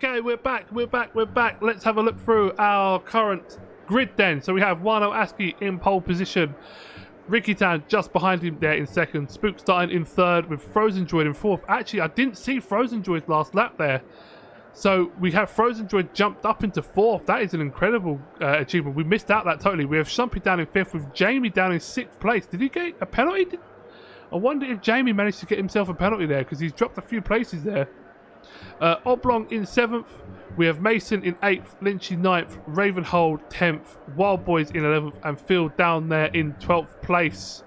Okay, we're back. Let's have a look through our current grid then. So we have Wano Aski in pole position. Ricky Tan just behind him there in second. Spook starting in third with Frozen Droid in fourth. Actually, I didn't see Frozen Droid's last lap there. So we have Frozen Droid jumped up into fourth. That is an incredible achievement. We missed out that totally. We have Shumpy down in fifth with Jamie down in sixth place. Did he get a penalty? I wonder if Jamie managed to get himself a penalty there because he's dropped a few places there. Oblong in 7th, we have Mason in 8th, Lynchy 9th, Ravenhold 10th, Wild Boys in 11th, and Phil down there in 12th place.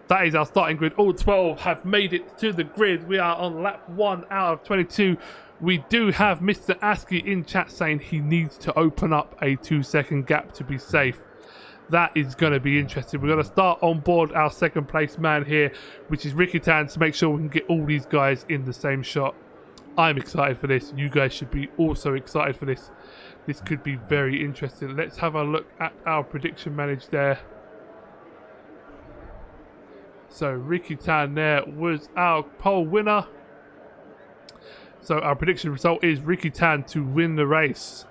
That is our starting grid. All 12 have made it to the grid. We are on lap 1 out of 22. We do have Mr. Aski in chat saying he needs to open up a 2-second gap to be safe. That is going to be interesting. We're going to start on board our second place man here, which is Ricky Tan, to make sure we can get all these guys in the same shot. I'm excited for this. You guys should be also excited for this. This could be very interesting. Let's have a look at our prediction manage there. So Ricky Tan there was our pole winner. So our prediction result is Ricky Tan to win the race.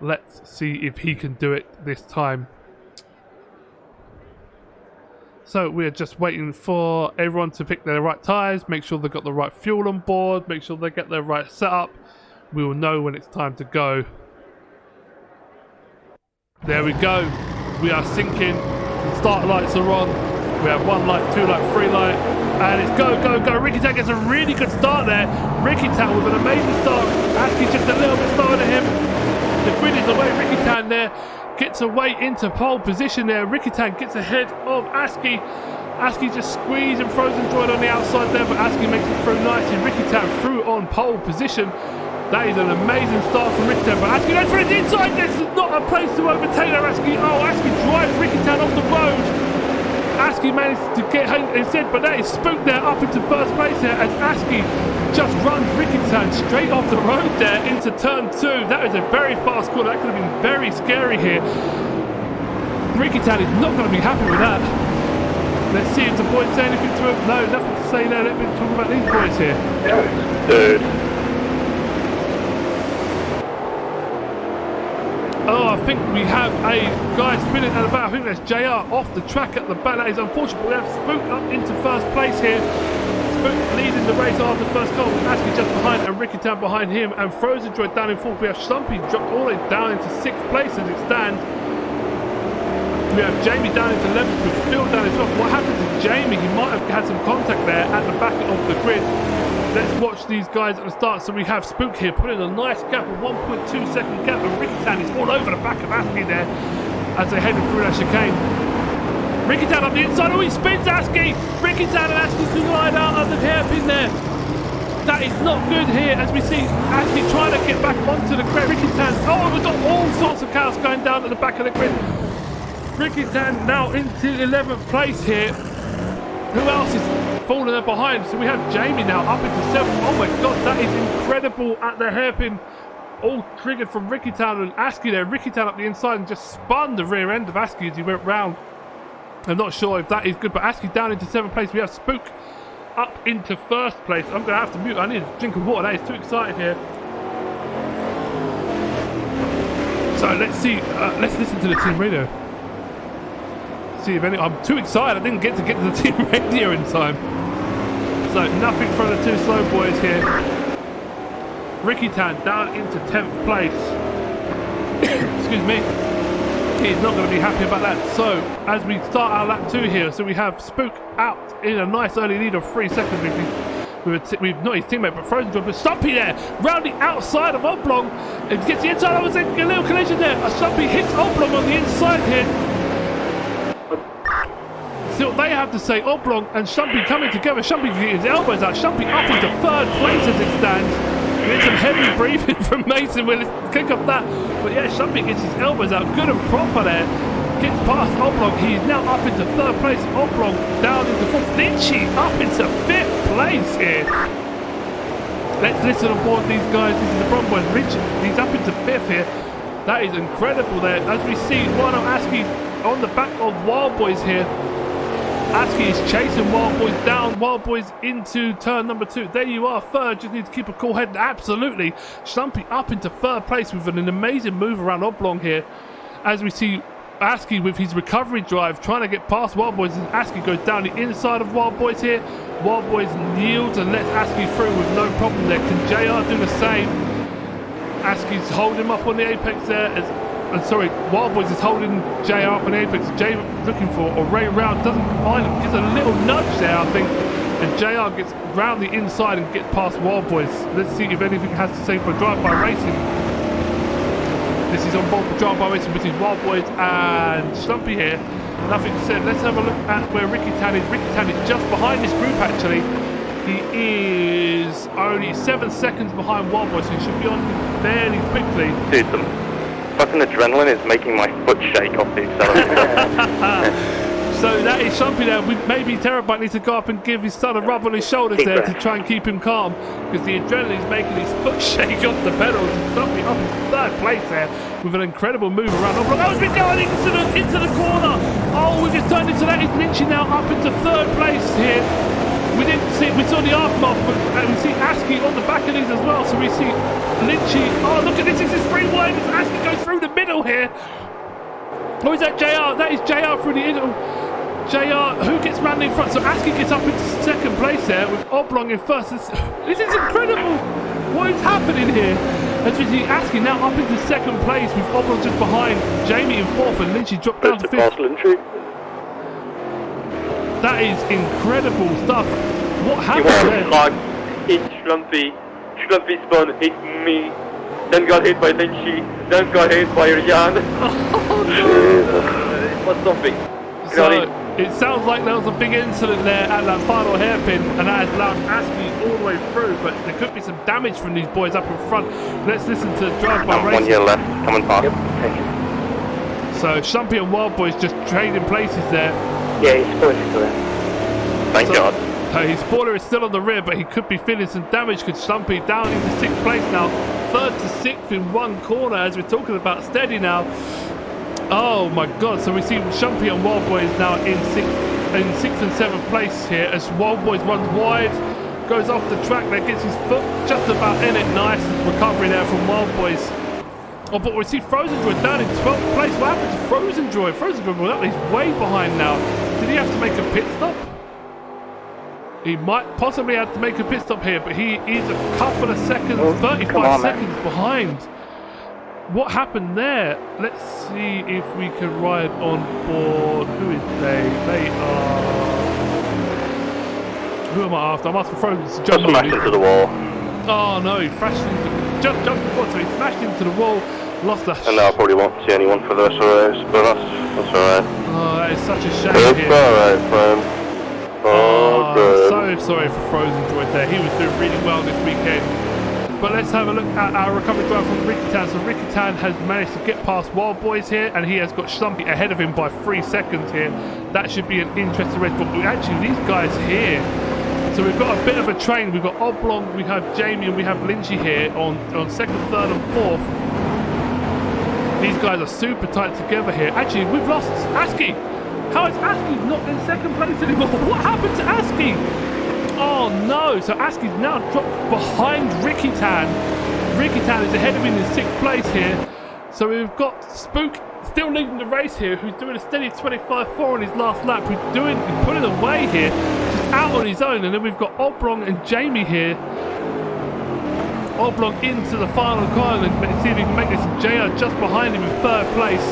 Let's see if he can do it this time. So we're just waiting for everyone to pick their right tyres, make sure they've got the right fuel on board, make sure they get their right setup. We will know when it's time to go. There we go. We are sinking. The start lights are on. We have 1 light, 2 light, 3 light, and it's go, go, go. Ricky Tan gets a really good start there. Ricky Tan with an amazing start. Aski just a little bit slower than him. The grid is away. Ricky Tan there gets away into pole position there. Ricky Tan gets ahead of Aski. Aski just squeezed and Frozen Droid on the outside there, but Aski makes it through nicely. Ricky Tan through on pole position. That is an amazing start from Ricky Tan, but Aski goes for the inside. This is not a place to overtake there, Aski. Oh, Aski drives Ricky Tan off the road. Aski managed to get home instead, but that is Spook there up into first place there as Aski just runs Ricky Tan straight off the road there into turn 2. That is a very fast corner. That could have been very scary here. Ricky Tan is not going to be happy with that. Let's see if the boys say anything to him. No, nothing to say there. Let me talk about these boys here. Dude. Oh, I think we have a guy spinning at the back. I think that's JR off the track at the back. That is unfortunate. We have Spook up into first place here. Spook leading the race after the first goal. Aski just behind and Ricky Tan behind him. And Frozen Droid down in 4th. We have Slumpy dropped all the way down into 6th place as it stands. We have Jamie down into 11th with Phil down in 12th. What happened to Jamie? He might have had some contact there at the back of the grid. Let's watch these guys at the start. So we have Spook here putting a nice gap, a 1.2 second gap, and Ricky Tan is all over the back of Aski there as they headed through that chicane. Ricky Tan up the inside. Oh, he spins Aski. Ricky Tan and Aski collide out of the hairpin there. That is not good here as we see Aski trying to get back onto the grid. Ricky Tan. Oh, we've got all sorts of chaos going down at the back of the grid. Ricky Tan now into 11th place here. Who else is falling there behind? So we have Jamie now up into 7th. Oh my god, that is incredible at the hairpin. All triggered from Ricky Tan and Aski there. Ricky Tan up the inside and just spun the rear end of Aski as he went round. I'm not sure if that is good, but Aski down into 7th place. We have Spook up into 1st place. I'm going to have to mute. I need a drink of water. That is too excited here. So let's see. Let's listen to the team radio. See if any. I'm too excited. I didn't get to the team radio in time. So nothing from the 2 slow boys here. Ricky Tan down into 10th place. Excuse me. He's not going to be happy about that. So as we start our lap 2 here, so we have Spook out in a nice early lead of 3 seconds. We've not his teammate, but Frozen Droid. But Stumpy there, round the outside of Oblong. It gets the inside. I was a little collision there. Stumpy hits Oblong on the inside here. See what they have to say. Oblong and Shumpy coming together. Shumpy can get his elbows out. Shumpy up into 3rd place as it stands. We need some heavy breathing from Mason. We'll kick off that. But yeah, Shumpy gets his elbows out good and proper there. Gets past Oblong. He's now up into 3rd place. Oblong down into 4th. Lynchy up into 5th place here. Let's listen on board these guys. This is the Bron boys. Richard, he's up into 5th here. That is incredible there. As we see Wano Aski on the back of Wild Boys here. Askey is chasing Wild Boys down. Wild Boys into turn number 2. There you are, third. Just need to keep a cool head. Absolutely. Schlumpy up into third place with an amazing move around Oblong here. As we see Askey with his recovery drive trying to get past Wild Boys. And Askey goes down the inside of Wild Boys here. Wild Boys yields and lets Askey through with no problem there. Can JR do the same? Askey's holding him up on the apex there. Sorry, Wild Boys is holding JR up on the apex. Jay looking for a Ray round, doesn't find him. Gives a little nudge there, I think. And JR gets round the inside and gets past Wild Boys. Let's see if anything has to say for drive-by racing. This is on board for drive-by racing between Wild Boys and Schlumpy here. Nothing said. Let's have a look at where Ricky Tan is. Ricky Tan is just behind this group actually. He is only 7 seconds behind Wild Boys, so he should be on fairly quickly. Dude, some fucking adrenaline is making my foot shake off the accelerator. So that is something that maybe Terabyte needs to go up and give his son a rub on his shoulders there to try and keep him calm, because the adrenaline is making his foot shake off the pedals. He's stopping up in third place there with an incredible move around. Oh, he's been going into the corner. Oh, we've just turned into that. He's lynching now up into third place here. We saw the aftermath, but we see Askey on the back of these as well. So we see Lynchy. Oh, look at this! This is free wide as Askey goes through the middle here. Or is that JR? That is JR through the middle. JR, who gets round in front? So Askey gets up into second place there with Oblong in first. This is incredible. What is happening here? As we see Askey now up into second place with Oblong just behind. Jamie in fourth and Lynchy dropped down to fifth. That is incredible stuff. What happened there? Hit Schlumpy. Schlumpy spun, hit me. Then got hit by Lynchy. Then got hit by Jan. Oh no! It was something. So it sounds like there was a big incident there at that final hairpin, and that has allowed Askey all the way through. But there could be some damage from these boys up in front. Let's listen to drive-by racing. 1 year left. Come on, park. Yep. Thank you. So Schlumpy and Wild Boys just trading places there. Yeah, his spoiler is still there. Thank God. His spoiler is still on the rear, but he could be feeling some damage because Schlumpy down into 6th place now. 3rd to 6th in one corner as we're talking about steady now. Oh my God, so we see Schlumpy and Wild Boys now in 6th and 7th place here as Wild Boys runs wide, goes off the track there, gets his foot just about in it. Nice recovery there from Wild Boys. Oh, but we see Frozen Droid down in 12th place. What happened to Frozen Droid? Frozen Droid, well, he's way behind now. Did he have to make a pit stop? He might possibly have to make a pit stop here, but he is a couple of seconds, 35 seconds behind. What happened there? Let's see if we can ride on board. Who is they? They are... Who am I after? I'm after Frozen. Just smashed into the wall. Oh no, he crashed into... Jumped forward, so he smashed into the wall. Lost a... And now I probably won't see anyone for the rest of the race, but that's alright. Oh, that is such a shame it's here. Alright, friend. Oh, good. So sorry for Frozen Droid there. He was doing really well this weekend. But let's have a look at our recovery drive from Ricky Tan. So Ricky Tan has managed to get past Wild Boys here, and he has got Schlumpy ahead of him by 3 seconds here. That should be an interesting race. But actually, these guys here. So we've got a bit of a train. We've got Oblong, we have Jamie, and we have Lynchy here on 2nd, 3rd, and 4th. These guys are super tight together here. Actually, we've lost Askey. How is Askey not in 2nd place anymore? What happened to Askey? Oh no, so Askey's now dropped behind Ricky Tan. Ricky Tan is ahead of him in 6th place here. So we've got Spook still leading the race here, who's doing a steady 25.4 on his last lap. He's pulling away here, just out on his own. And then we've got Oblong and Jamie here. Oblong into the final corner, and see if he can make this. JR just behind him in 3rd place.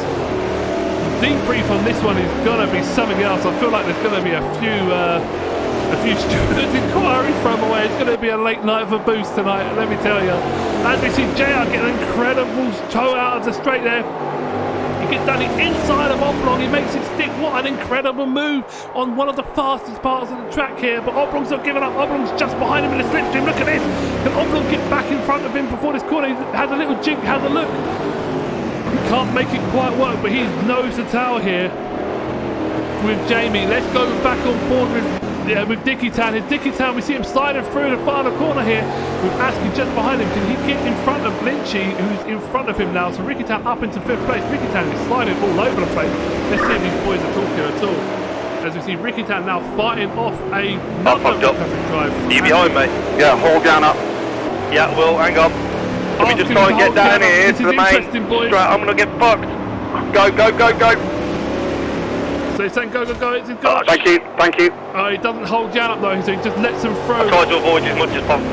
The debrief on this one is gonna be something else. I feel like there's gonna be a few student inquiries from away. It's going to be a late night for Boost tonight, let me tell you. As we see JR get an incredible toe out of the straight there. He gets down the inside of Oblong. He makes it stick. What an incredible move on one of the fastest parts of the track here. But Oblong's not giving up. Oblong's just behind him in the slipstream. Look at this. Can Oblong get back in front of him before this corner? He has a little jink. Has a look. He can't make it quite work, but he's nose to tail here with Jamie. Let's go back on board with Dicky Tan. In Dicky Tan, we see him sliding through the final corner here with Askey just behind him. Can he get in front of Lynchy, who's in front of him now? So Ricky Tan up into 5th place. Ricky Tan is sliding all over the place. Let's see if these boys are talking at all. as we see Ricky Town now fighting off fucked another up. traffic drive. You behind me? Yeah, hold down up. Yeah, Will, hang on. Let me just try and get down here to the main. Boys. Straight, I'm gonna get fucked. Go, go, go, go. So he's saying go, go, go, it's his goal. Thank you, thank you. Oh, he doesn't hold Jan up though, so he just lets him through. I tried to avoid you as much as possible.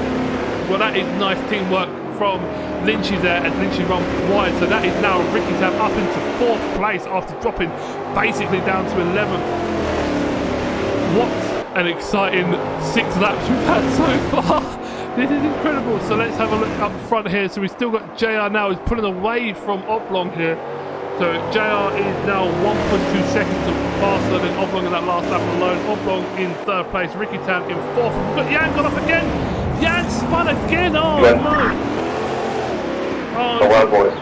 Well, that is nice teamwork from Lynchy there as Lynchy runs wide. So that is now Ricky Town up into 4th place after dropping basically down to 11th. What an exciting 6 laps we've had so far. This is incredible. So let's have a look up front here. So we've still got JR now. He's pulling away from Oblong here. So JR is now 1.2 seconds faster than Oblong in that last lap alone. Oblong in 3rd place. Ricky Town in 4th. We've got Jan gone off again. Jan spun again. Oh no. Oh, well, boys.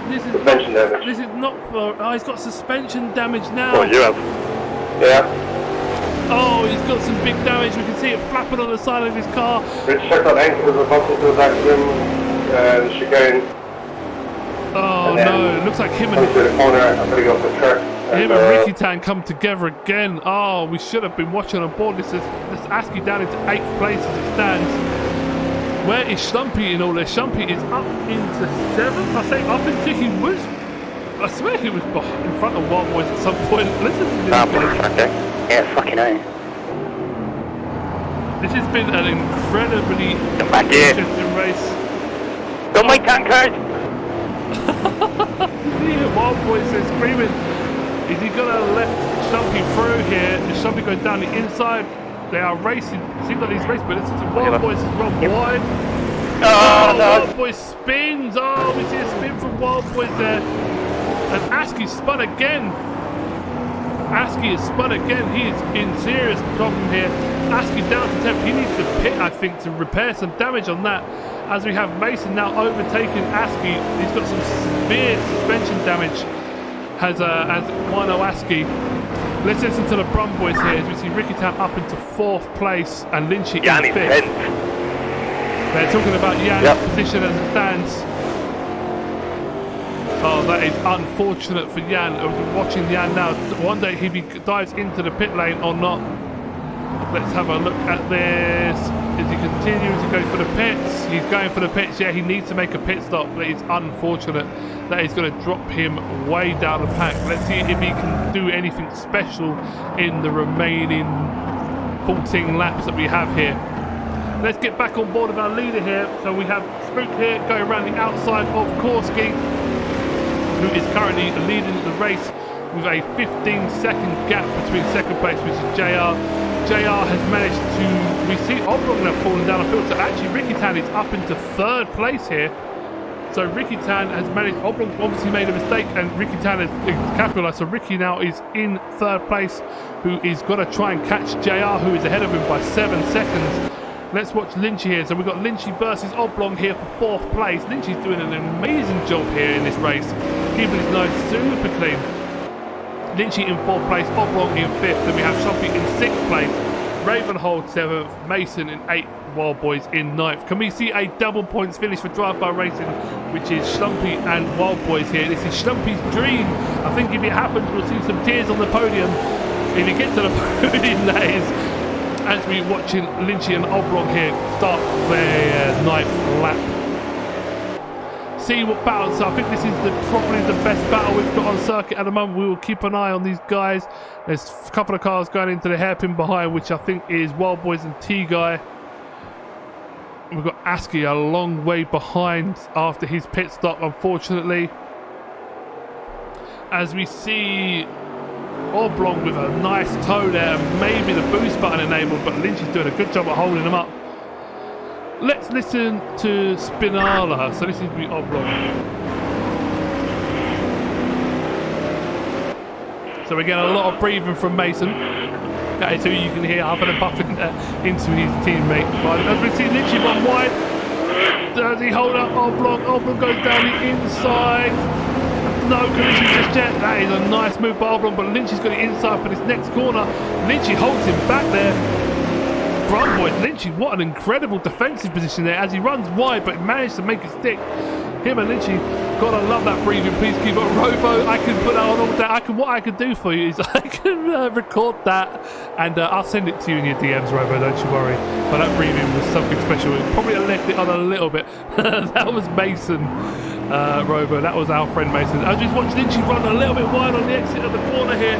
This is Suspension not, damage. This is not for. Oh, he's got suspension damage now. Oh, you have. Yeah. Oh, he's got some big damage. We can see it flapping on the side of his car. Rich checked on ankles of bumped into the back of him, the chicane. Oh no, it looks like him Coming to and the corner, I'm gonna go off the track. him and Ricky Tan come together again. Oh, we should have been watching on board. This is ASCII down into 8th place as it stands. Where is Schlumpy in all this? Schlumpy is up into 7th. I say up into he was. I swear he was in front of Wild Boys at some point. Listen to this. Yeah, fucking hell. This has been an incredibly Come back here. interesting race. Don't make tankers! Yeah, Wild Boys are screaming. Is he gonna let Schlumpy through here? Is Schlumpy going down the inside? They are racing. Seems like he's racing, but it's Wild Boys has run wide. Oh, no. Wild Boys spins. Oh, we see a spin from Wild Boys there. And ASCII spun again. ASCII is spun again. He is in serious problem here. ASCII down to 10th. He needs to pit, I think, to repair some damage on that. As we have Mason now overtaking ASCII. He's got some severe suspension damage. Has Wino ASCII. Let's listen to the Brum Boys here as we see Ricky Town up into 4th place and Lynchy in 5th. They're talking about Jan's position as it stands. Oh, that is unfortunate for Jan. I'm watching Jan now. One day if he dives into the pit lane or not. Let's have a look at this. Is he continuing to go for the pits? He's going for the pits. Yeah, he needs to make a pit stop. But it's unfortunate that he's going to drop him way down the pack. Let's see if he can do anything special in the remaining 14 laps that we have here. Let's get back on board with our leader here. So we have Spook here going around the outside of Korski, who is currently leading the race with a 15-second gap between 2nd place, which is JR. JR has managed to, we see Oblong now falling down the field, so actually Ricky Tan is up into 3rd place here. So Ricky Tan has managed, Oblong obviously made a mistake and Ricky Tan has capitalised, so Ricky now is in 3rd place, who is going to try and catch JR, who is ahead of him by 7 seconds. Let's watch Lynchy here. So we've got Lynchy versus Oblong here for 4th place. Lynchy's doing an amazing job here in this race, keeping his nose super clean. Lynchy in 4th place, Oblong in 5th, then we have Shoppy in 6th place, Ravenhold 7th, Mason in 8th, Wild Boys in 9th. Can we see a double points finish for Drive-By Racing, which is Schlumpy and Wild Boys here? This is Schlumpy's dream. I think if it happens, we'll see some tears on the podium. If he gets to the podium, that is, as we're watching Lynchy and Oblong here start their 9th lap. See what battles. I think this is probably the best battle we've got on circuit at the moment. We will keep an eye on these guys. There's a couple of cars going into the hairpin behind, which I think is Wild Boys and T-Guy. We've got ASCII a long way behind after his pit stop, unfortunately. As we see Oblong with a nice toe there, maybe the boost button enabled, but Lynch is doing a good job at holding him up. Let's listen to Spinala. So this is the Oblong. So we get a lot of breathing from Mason. That is who you can hear huffing and puffing into his teammate. But as we see Lynchy run wide, does he hold up Oblong? Oblong goes down the inside. No collision just yet. That is a nice move by Oblong, but Lynchy's got the inside for this next corner. Lynchy holds him back there. Brum Boys, Lynchy, what an incredible defensive position there as he runs wide, but managed to make it stick. Him and Lynchy, gotta love that breathing. Please keep it. Robo, I can put that on all day. What I can do for you is I can record that and I'll send it to you in your DMs, Robo. Don't you worry. But that breathing was something special. It probably left it on a little bit. That was Mason, Robo. That was our friend Mason. I just watched Lynchy run a little bit wide on the exit of the corner here.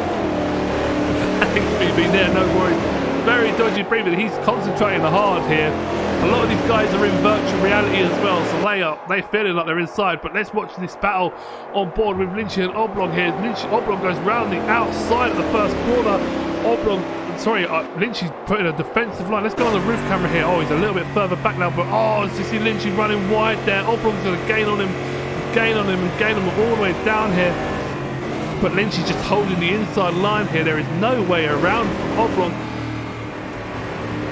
Thanks, BB. There, no worries. Very dodgy breathing. He's concentrating hard here. A lot of these guys are in virtual reality as well, so they're feeling like they're inside. But let's watch this battle on board with Lynchy and Oblong here. Oblong goes round the outside of the first corner. Lynchy's putting a defensive line. Let's go on the roof camera here. Oh, he's a little bit further back now, but you see Lynchy running wide there. Oblong's going to gain on him all the way down here. But Lynchy's just holding the inside line here. There is no way around for Oblong.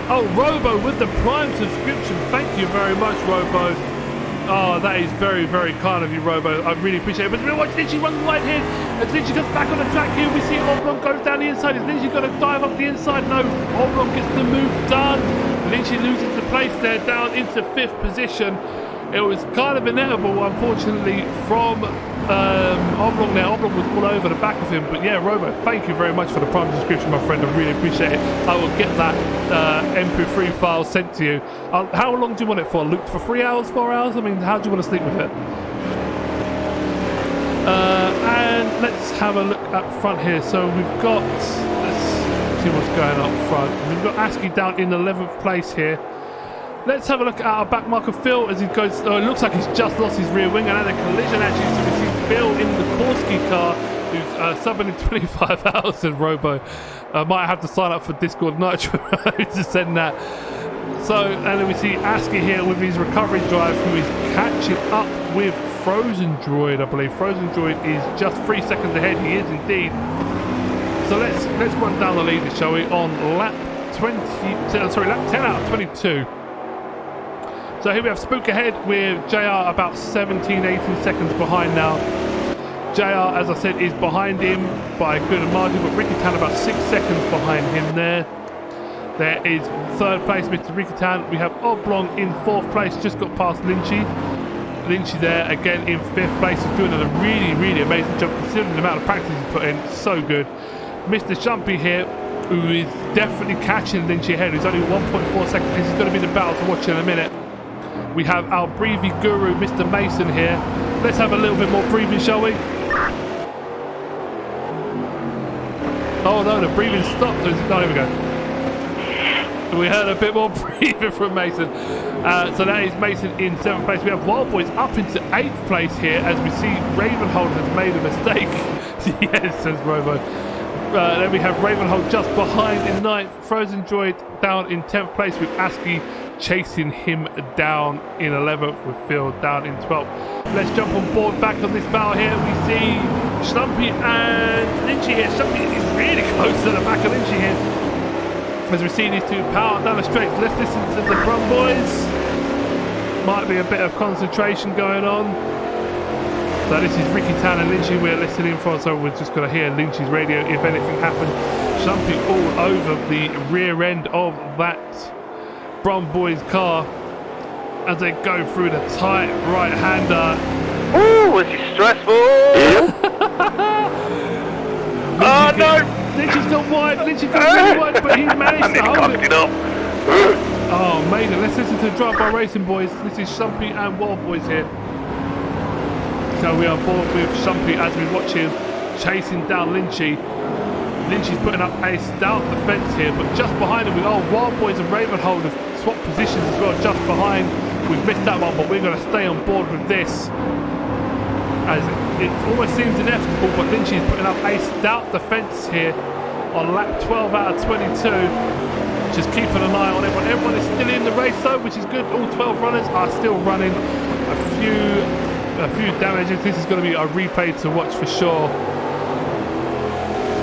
Oh, Robo with the Prime subscription. Thank you very much, Robo. Oh, that is very, very kind of you, Robo. I really appreciate it. But we're watching Lynchy run wide here. As Lynchy comes back on the track here, we see Oblong goes down the inside. Is Lynchy going to dive up the inside? No. Oblong gets the move done. Lynchy loses the place there, down into 5th position. It was kind of inevitable, unfortunately, from Oblong there. Oblong was all over the back of him. But yeah, Robo, thank you very much for the Prime subscription, my friend. I really appreciate it. I will get that MP3 file sent to you. How long do you want it for, Luke? For 3 hours, 4 hours? I mean, how do you want to sleep with it? And let's have a look up front here. So we've got, let's see what's going up front. We've got Askey down in 11th place here. Let's have a look at our back marker Phil as he goes. It looks like he's just lost his rear wing and had a collision actually. So we see Phil in the Korsky car who's subbing in 25,000. Robo. Might have to sign up for Discord Nitro to send that. So, and then we see Askey here with his recovery drive who is catching up with Frozen Droid, I believe. Frozen Droid is just 3 seconds ahead. He is indeed. So let's run down the leader, shall we, on lap 10 out of 22. So here we have Spook ahead with JR about 17, 18 seconds behind now. JR, as I said, is behind him by a good margin, but Ricky Tan about 6 seconds behind him there. There is 3rd place, Mr. Ricky Tan. We have Oblong in 4th place, just got past Lynchy. Lynchy there, again in 5th place. He's doing a really, really amazing job considering the amount of practice he's put in. So good. Mr. Shumpy here, who is definitely catching Lynchy ahead. He's only 1.4 seconds. This is going to be the battle to watch in a minute. We have our breathing guru, Mr. Mason here. Let's have a little bit more breathing, shall we? Oh no, the breathing stopped. No, here we go. We heard a bit more breathing from Mason. So that is Mason in 7th place. We have Wild Boys up into 8th place here as we see Ravenhold has made a mistake. Yes, says Robo. Then we have Ravenhold just behind in 9th. Frozen Droid down in 10th place with Askey chasing him down in 11th with Phil down in 12th. Let's jump on board back on this battle here. We see Slumpy and Lynchy here. Slumpy is really close to the back of Lynchy here. As we see these two power down the straight. Let's listen to the Brum Boys. Might be a bit of concentration going on. So this is Ricky Tan and Lynchy we're listening for, so we're just going to hear Lynchy's radio if anything happens. Slumpy all over the rear end of that Brum Boys car as they go through the tight right-hander. Ooh, was he stressful? Oh no! Lynchy's gone wide, Lynchy's gone really wide, but he managed to hold it. Oh, amazing. Let's listen to Drive By Racing Boys. This is Shumpy and Wild Boys here. So we are bored with Shumpy as we watch him chasing down Lynchy. Lynchy's putting up a stout defence here, but just behind him with Wild Boys and Ravenhold have swapped positions as well, just behind. We've missed that one, but we're going to stay on board with this. As it almost seems inevitable, but Lynchy's putting up a stout defence here on lap 12 out of 22. Just keeping an eye on everyone. Everyone is still in the race though, which is good. All 12 runners are still running. A few damages. This is going to be a replay to watch for sure.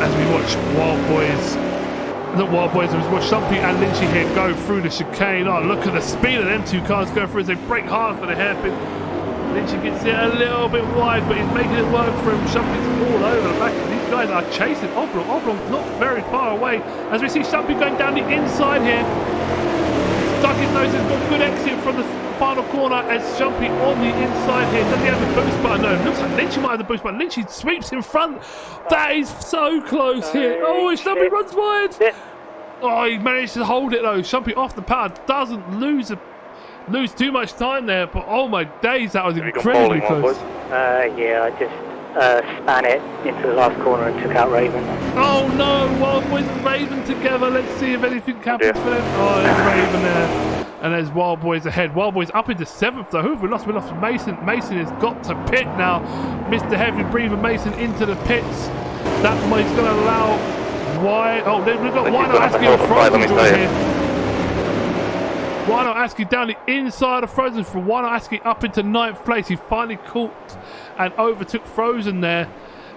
As we watch Wild Boys, not Wild Boys, as we watch Shumpy and Lynchy here go through the chicane. Oh, look at the speed of them two cars go through as they brake hard for the hairpin. Lynchy gets it a little bit wide, but he's making it work for him. Shumpy's all over the back. These guys are chasing Oblong. Oblong's not very far away. As we see Shumpy going down the inside here. Stuck his nose, he's got good exit from final corner as Shumpy on the inside here. Does he have a boost button? No, it looks like Lynchy might have the boost button. Lynchy sweeps in front. That is so close here. Oh, Shumpy runs wide. Oh, he managed to hold it though. Shumpy off the power, doesn't lose too much time there, but oh my days, that was incredibly close. Yeah, I just span it into the last corner and took out Raven. Oh no, Wild Boys and Raven together. Let's see if anything happens for them. Oh, there's Raven there. And there's Wild Boys ahead. Wild Boys up into 7th though. Who have we lost? We lost Mason. Mason has got to pit now. Mr. Heavy Breather Mason into the pits. That is going to allow Wino. We've got Wino Askey and Frozen join here. Wino Askey down the inside of Frozen for Wino Askey up into 9th place. He finally caught and overtook Frozen there.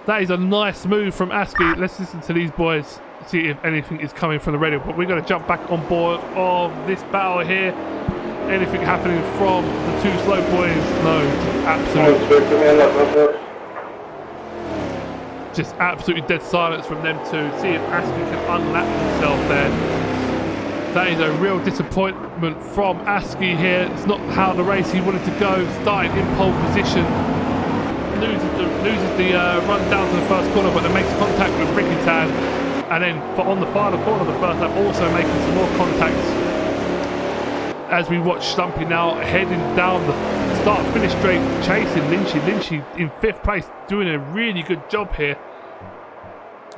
That is a nice move from Askey. Let's listen to these boys, see if anything is coming from the radio. But we're going to jump back on board of this battle here. Anything happening from the two slow boys? No, just absolutely dead silence from them two. See if Askey can unlap himself there. That is a real disappointment from Askey here. It's not how the race he wanted to go. Starting in pole position, loses the run down to the first corner, but then makes contact with Ricky-Tan. And then on the final corner of the first lap, also making some more contacts. As we watch Stumpy now heading down the start-finish straight, chasing Lynchy. Lynchy in 5th place, doing a really good job here.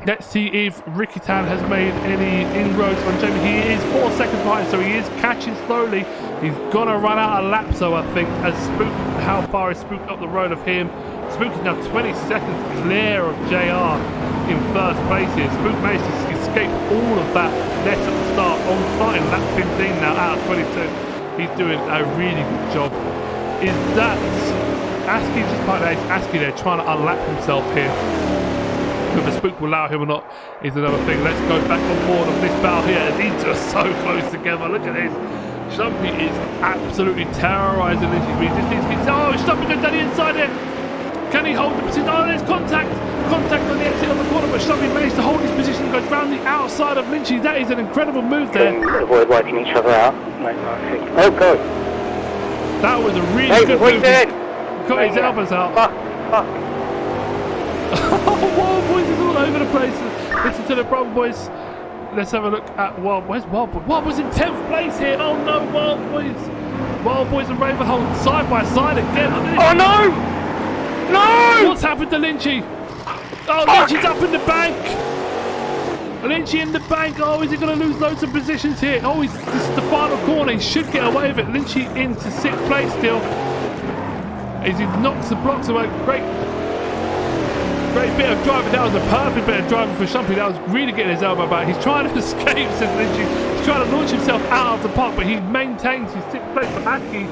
Let's see if Ricky-Tan has made any inroads on Jamie. He is 4 seconds behind, so he is catching slowly. He's gonna run out of laps, though, I think. As Spook, how far is Spook up the road of him? Spook is now 20 seconds clear of JR in 1st place here. Spook managed to escape all of that net at the start, on starting lap 15 now out of 22. He's doing a really good job. Is that Askey? Just like that, Askey there trying to unlap himself here. Whether Spook will allow him or not is another thing. Let's go back on board of this battle here. And these two are so close together. Look at this. Stumpy is absolutely terrorising this. We just need to get. Oh, Stumpy goes down the inside here. Can he hold the position? Oh, there's contact. Contact on the exit of the corner, but Stumpy managed to hold his position and goes round the outside of Lynchy. That is an incredible move there. Avoid wiping each other out. Oh, God. That was a really good move. Got his elbows out. Fuck. Wild Boys is all over the place. Listen to the Brother Boys. Let's have a look at Wild Boys. Wild Boys in 10th place here. Oh no, Wild Boys. Wild Boys and Ravenhold side by side again. Oh no! No! What's happened to Lynchy? Oh, Lynchy's up in the bank. Lynchy in the bank. Oh, is he going to lose loads of positions here? Oh, this is the final corner. He should get away with it. Lynchy into 6th place still. As he knocks the blocks away. Great bit of driving. That was a perfect bit of driving for Stumpy. That was really getting his elbow back. He's trying to escape, says Lynchy. He's trying to launch himself out of the park, but he maintains his 6th place. But Askey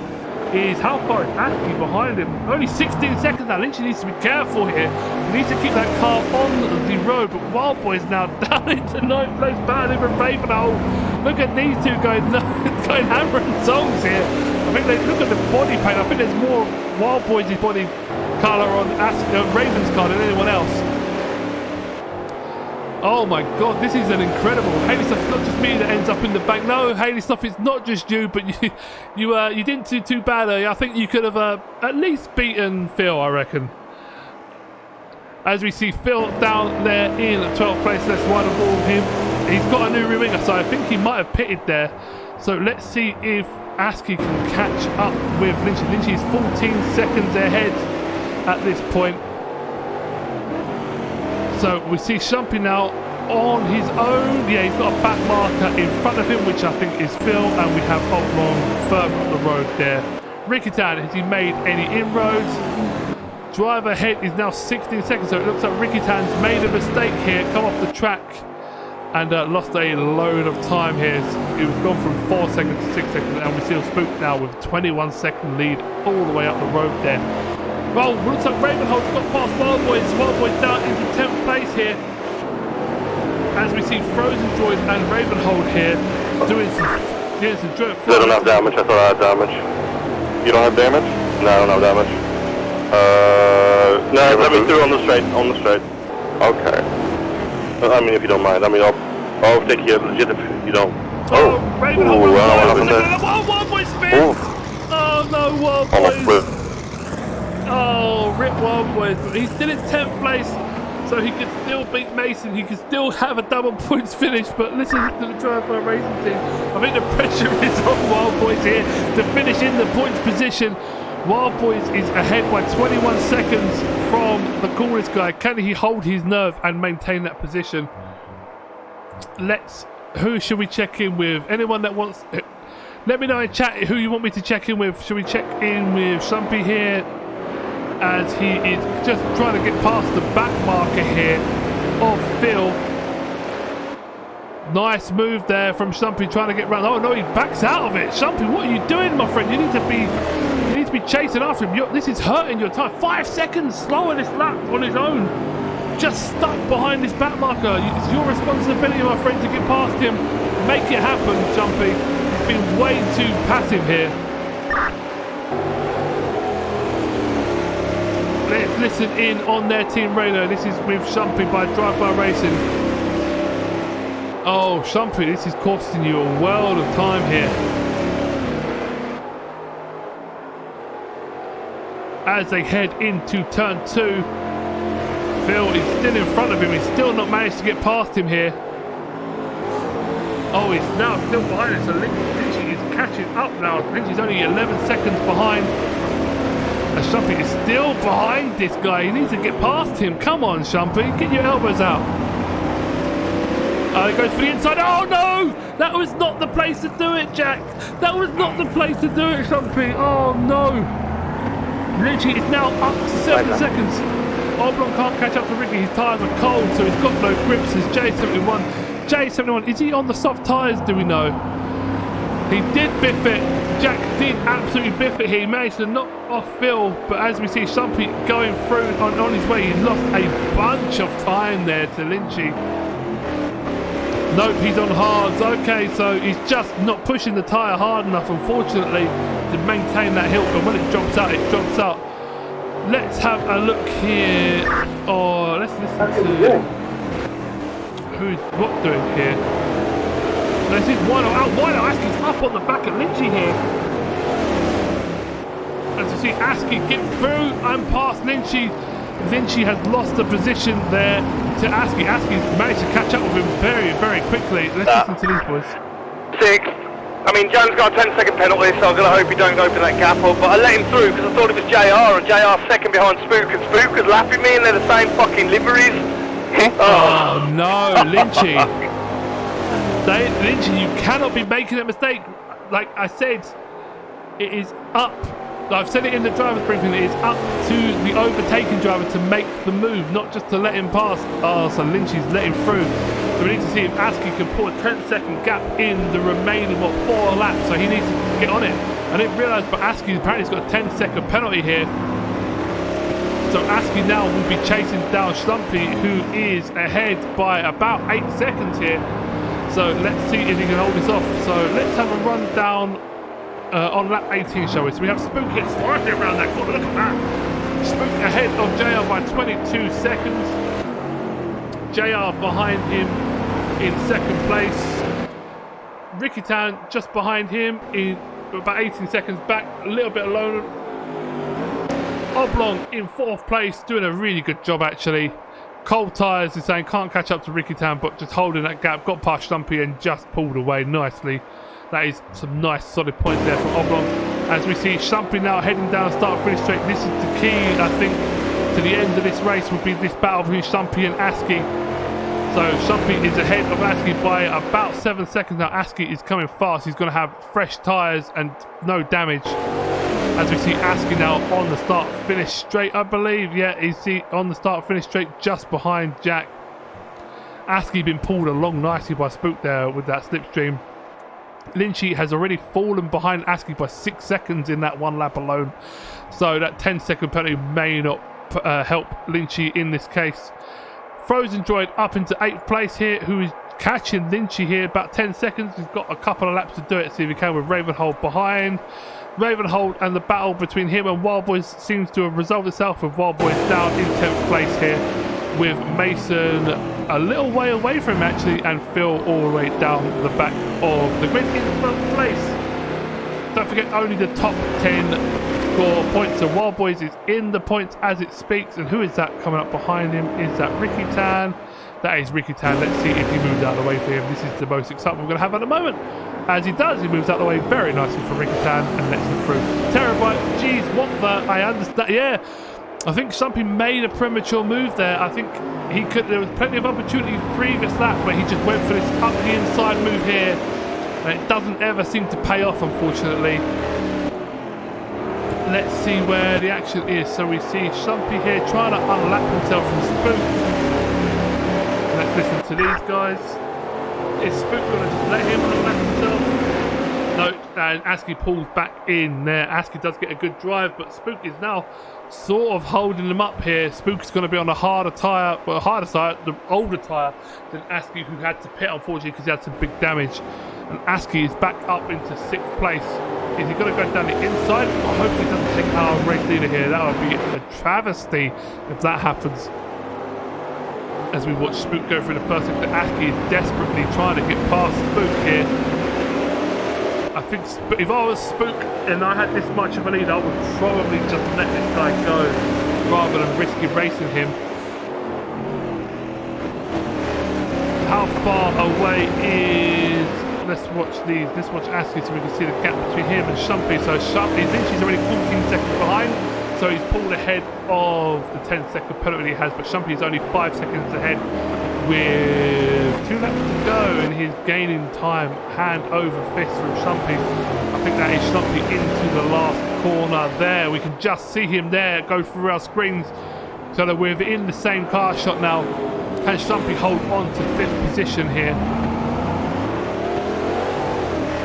is, how far is Askey behind him? Only 16 seconds now. Lynchy needs to be careful here. He needs to keep that car on the road. But Wild Boys now down into 9th place, battling for Ravenhold. Look at these two going hammering songs here. I think they look at the body paint. I think there's more Wild Boys' body colour on Raven's car than anyone else. Oh my God, this is an incredible. Haley Stuff, it's not just me that ends up in the bank. No, Haley Stuff, it's not just you, but you didn't do too bad earlier. I think you could have at least beaten Phil, I reckon. As we see Phil down there in 12th place, let's wide of all of him. He's got a new rear winger, so I think he might have pitted there. So let's see if Askey can catch up with Lynchy. Lynchy is 14 seconds ahead at this point. So we see Stumpy now on his own. Yeah, he's got a back marker in front of him, which I think is Phil, and we have Oblong further up the road there. Ricky-Tan, has he made any inroads? Driver ahead is now 16 seconds, so it looks like Ricky-Tan's made a mistake here, come off the track and lost a load of time here. It was gone from 4 seconds to 6 seconds, and we see Spook now with 21-second lead all the way up the road there. Well, looks like Ravenhold's got past Wild Boys. Wild Boys down into 10th place here. As we see Frozen Droid and Ravenhold here doing some drift. I don't have damage. I thought I had damage. You don't have damage? No, I don't have damage. No, let me through on the straight. Okay. I mean, if you don't mind. I mean, I'll take you legit if you don't. Ravenhold. Wild Boys spins. Oh no, Wild Boys. Oh, rip Wild Boys. But he's still in 10th place, so he could still beat Mason. He could still have a double points finish. But listen to the drive-by racing team. I think the pressure is on Wild Boys here to finish in the points position. Wild Boys is ahead by 21 seconds from the coolest guy. Can he hold his nerve and maintain that position? Who should we check in with? Anyone that wants... Let me know in chat who you want me to check in with. Should we check in with Stumpy here? As he is just trying to get past the back marker here of Phil. Nice move there from Stumpy trying to get round. Oh no, he backs out of it. Stumpy, what are you doing, my friend? You need to be chasing after him. This is hurting your time. 5 seconds slower this lap on his own. Just stuck behind this back marker. It's your responsibility, my friend, to get past him. Make it happen, Stumpy. He's been way too passive here. Let's listen in on their team radar. This is with Stumpy by Drive-By Racing. Oh, Stumpy, this is costing you a world of time here. As they head into turn 2, Phil is still in front of him. He's still not managed to get past him here. Oh, he's now still behind him. So Lynchy is catching up now. Lynchy's only 11 seconds behind. And Stumpy is still behind this guy. He needs to get past him. Come on, Stumpy. Get your elbows out. It goes for the inside. Oh, no! That was not the place to do it, Jack. That was not the place to do it, Stumpy. Oh, no. Lynchy is now up to 7 seconds. Oblong can't catch up to Ricky. His tyres are cold, so he's got no grips. It's J71. J71, is he on the soft tyres, do we know? He did biff it. Jack did absolutely biff it here. He managed to knock off Phil, but as we see Stumpy going through on his way, he lost a bunch of time there to Lynchy. Nope, he's on hards. Okay, so he's just not pushing the tyre hard enough, unfortunately, to maintain that hill. But when it drops out, it drops out. Let's have a look here. Oh, let's listen to who's what doing here. This is Wino out. Wino Aski's up on the back of Lynchy here. As you see Aski get through and past Lynchy. Lynchy has lost the position there to Aski. Aski's managed to catch up with him very, very quickly. Let's listen to these boys. 6th. I mean, John's got a 10-second penalty, so I'm going to hope he don't open that gap up. But I let him through because I thought it was JR, and JR's second behind Spook, and Spook was lapping me, and they're the same fucking liveries. Oh no, Lynchy. Lynchy, you cannot be making that mistake. Like I said, it is up. I've said it in the driver's briefing, it is up to the overtaking driver to make the move, not just to let him pass. Oh, so Lynchy's let him through. So we need to see if Aski can pull a 10-second gap in the remaining, 4 laps. So he needs to get on it. I didn't realise, but Aski apparently has got a 10-second penalty here. So Aski now will be chasing down Stumpy, who is ahead by about 8 seconds here. So let's see if he can hold this off. So let's have a run down on lap 18, shall we? So we have Spook here slightly around that corner. Look at that. Spook ahead of JR by 22 seconds. JR behind him in second place. Ricky Town just behind him in about 18 seconds back, a little bit alone. Oblong in 4th place, doing a really good job actually. Cold tyres is saying can't catch up to Ricky Town, but just holding that gap, got past Stumpy and just pulled away nicely. That is some nice solid points there from Oblong. As we see Stumpy now heading down start finish straight. This is the key, I think, to the end of this race will be this battle between Stumpy and Aski. So Stumpy is ahead of Aski by about 7 seconds now. Aski is coming fast. He's going to have fresh tyres and no damage. As we see Aski now on the start finish straight, I believe. Yeah, he's on the start finish straight just behind Jack. Aski been pulled along nicely by Spook there with that slipstream. Lynchy has already fallen behind Aski by 6 seconds in that 1 lap alone. So that 10-second penalty may not help Lynchy in this case. Frozen Droid up into 8th place here, who is catching Lynchy here about 10 seconds. He's got a couple of laps to do it, see if he can with Ravenhold behind. Ravenhold and the battle between him and Wild Boys seems to have resolved itself, with Wild Boys down in 10th place here, with Mason a little way away from him actually, and Phil all the way down the back of the grid in 12th place. Don't forget, only the top 10 score points. So Wild Boys is in the points as it speaks. And who is that coming up behind him? Is that Ricky Tan? That is Ricky Tan. Let's see if he moves out of the way for him. This is the most excitement we're going to have at the moment. As he does, he moves out of the way very nicely for Ricky Tan and lets him through. Terabyte, geez, what the? I understand. Yeah, I think Stumpy made a premature move there. I think he could. There was plenty of opportunities previous lap where he just went for this up the inside move here, and it doesn't ever seem to pay off, unfortunately. Let's see where the action is. So we see Stumpy here trying to unlap himself from Spook. Let's listen to these guys. Is Spook going to just let him unlap himself? No, and Askey pulls back in there. Askey does get a good drive, but Spook is now sort of holding him up here. Spook's going to be on a harder tyre, well, harder tyre, the older tyre than Askey, who had to pit, unfortunately, because he had some big damage. And Askey is back up into 6th place. Is he going to go down the inside? I hope he doesn't take our race leader here. That would be a travesty if that happens. As we watch Spook go through the first sector, Askey is desperately trying to get past Spook here. I think if I was Spook and I had this much of a lead, I would probably just let this guy go rather than risky racing him. How far away is... Let's watch these. Let's watch Askey so we can see the gap between him and Shumpy. So Shumpy, Lynchy's already 14 seconds behind. So he's pulled ahead of the 10-second penalty he has, but Shumpy is only 5 seconds ahead with 2 laps to go, and he's gaining time hand over fist from Shumpy. I think that is Shumpy into the last corner there. We can just see him there go through our screens, so that we're in the same car shot now. Can Shumpy hold on to 5th position here?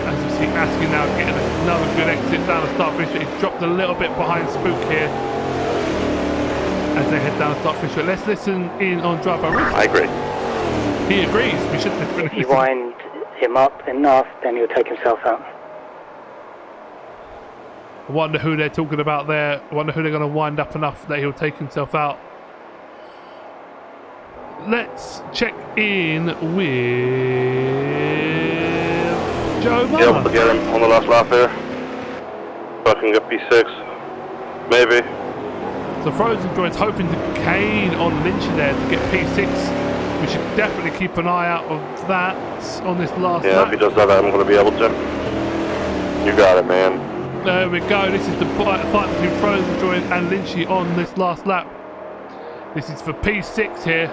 As we see Askey now getting another good exit down the start finish. He's dropped a little bit behind Spook here as they head down the start finish. Let's listen in on drive by Rick. I agree. He agrees. We should definitely If you wind him up enough, then he'll take himself out. I wonder who they're talking about there. I wonder who they're going to wind up enough that he'll take himself out. Let's check in with Joe Mama. Yeah, we'll get him on the last lap here. Fucking get P6. Maybe. So Frozen Joy's hoping to cane on Lynchy there to get P6. We should definitely keep an eye out of that on this last lap. Yeah, if he does that, I'm going to be able to. You got it, man. There we go. This is the fight between Frozen Joy and Lynchy on this last lap. This is for P6 here.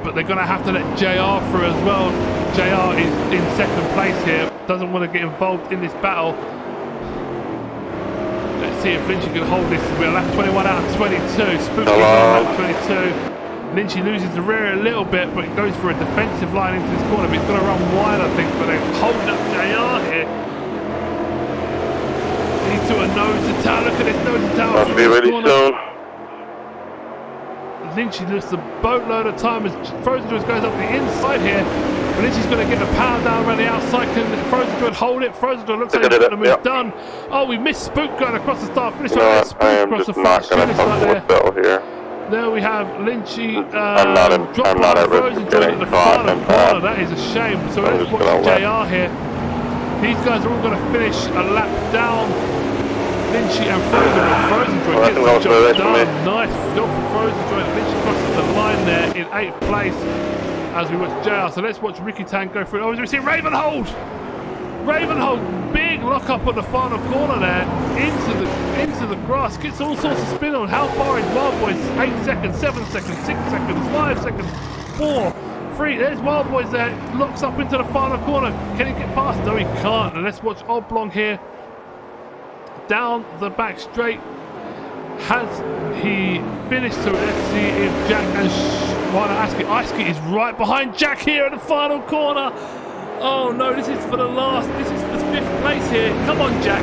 But they're going to have to let JR through as well. JR is in 2nd place here. Doesn't want to get involved in this battle. Let's see if Lynchy can hold this. We're lap 21 out of 22. Spooky on lap 22. Lynchy loses the rear a little bit, but it goes for a defensive line into this corner. But he's going to run wide, I think. But they're holding up JR here. He's to a nose to tail. Look at this nose to tail. Must be really soon. Lynchy loses a boatload of time as Frozen Joy goes up the inside here. But Lynchy's going to get the power down around the outside. Can Frozen Joy hold it? Frozen Joy looks like he's got the move done. Oh, we missed Spook going across the start finish line. Spook across the finish line there. There we have Lynchy drop by Frozen Joy at the final corner. That is a shame. So let's watch JR here. These guys are all going to finish a lap down. Lynchy and Frozen Joy gets the job done. Nice job for Frozen Joy. Lynchy crosses the line there in 8th place as we watch JR. So let's watch Ricky Tan go through. Oh, as we see Ravenhold! Ravenhold, big lock up on the final corner there into the grass. Gets all sorts of spin on. How far is Wild Boys? 8 seconds, 7 seconds, 6 seconds, 5 seconds, 4, 3. There's Wild Boys there. Locks up into the final corner. Can he get past? No, he can't. And let's watch Oblong here. Down the back straight. Has he finished? So let's see if Jack and Iskey is right behind Jack here in the final corner. Oh no, this is for the 5th place here. Come on, Jack.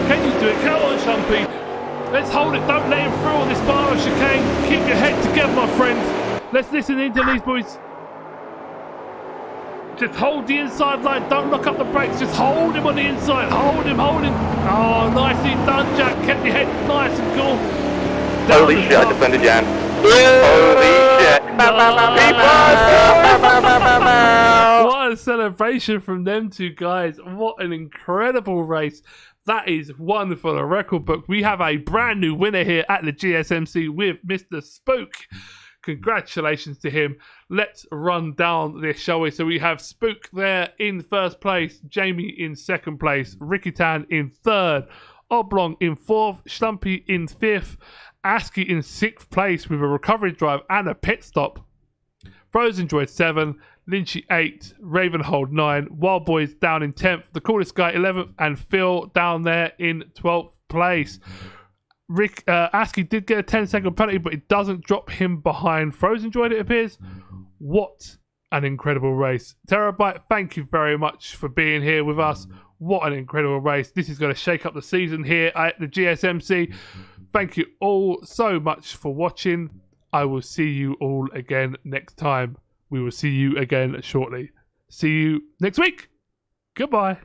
Can you do it? Come on, Shumpy. Let's hold it. Don't let him through on this final chicane. Keep your head together, my friends. Let's listen into these boys. Just hold the inside line. Don't lock up the brakes. Just hold him on the inside. Hold him, hold him. Oh, nicely done, Jack. Kept your head nice and cool. Holy shit, I defended Jan. Holy shit. What a celebration from them two guys. What an incredible race. That is one for the record book. We have a brand new winner here at the GSMC with Mr. Spook. Congratulations to him. Let's run down this, shall we? So we have Spook there in first place, Jamie in second place, Ricky Tan in third, Oblong in fourth, Schlumpy in fifth, ASCII in sixth place with a recovery drive and a pit stop. Frozen Droid 7, Lynchy 8, Ravenhold 9, Wild Boys down in 10th, The Coolest Guy 11th, and Phil down there in 12th place. ASCII did get a 10-second penalty, but it doesn't drop him behind Frozen Droid, it appears. What an incredible race. Terabyte, thank you very much for being here with us. What an incredible race. This is going to shake up the season here at the GSMC. Thank you all so much for watching. I will see you all again next time. We will see you again shortly. See you next week. Goodbye.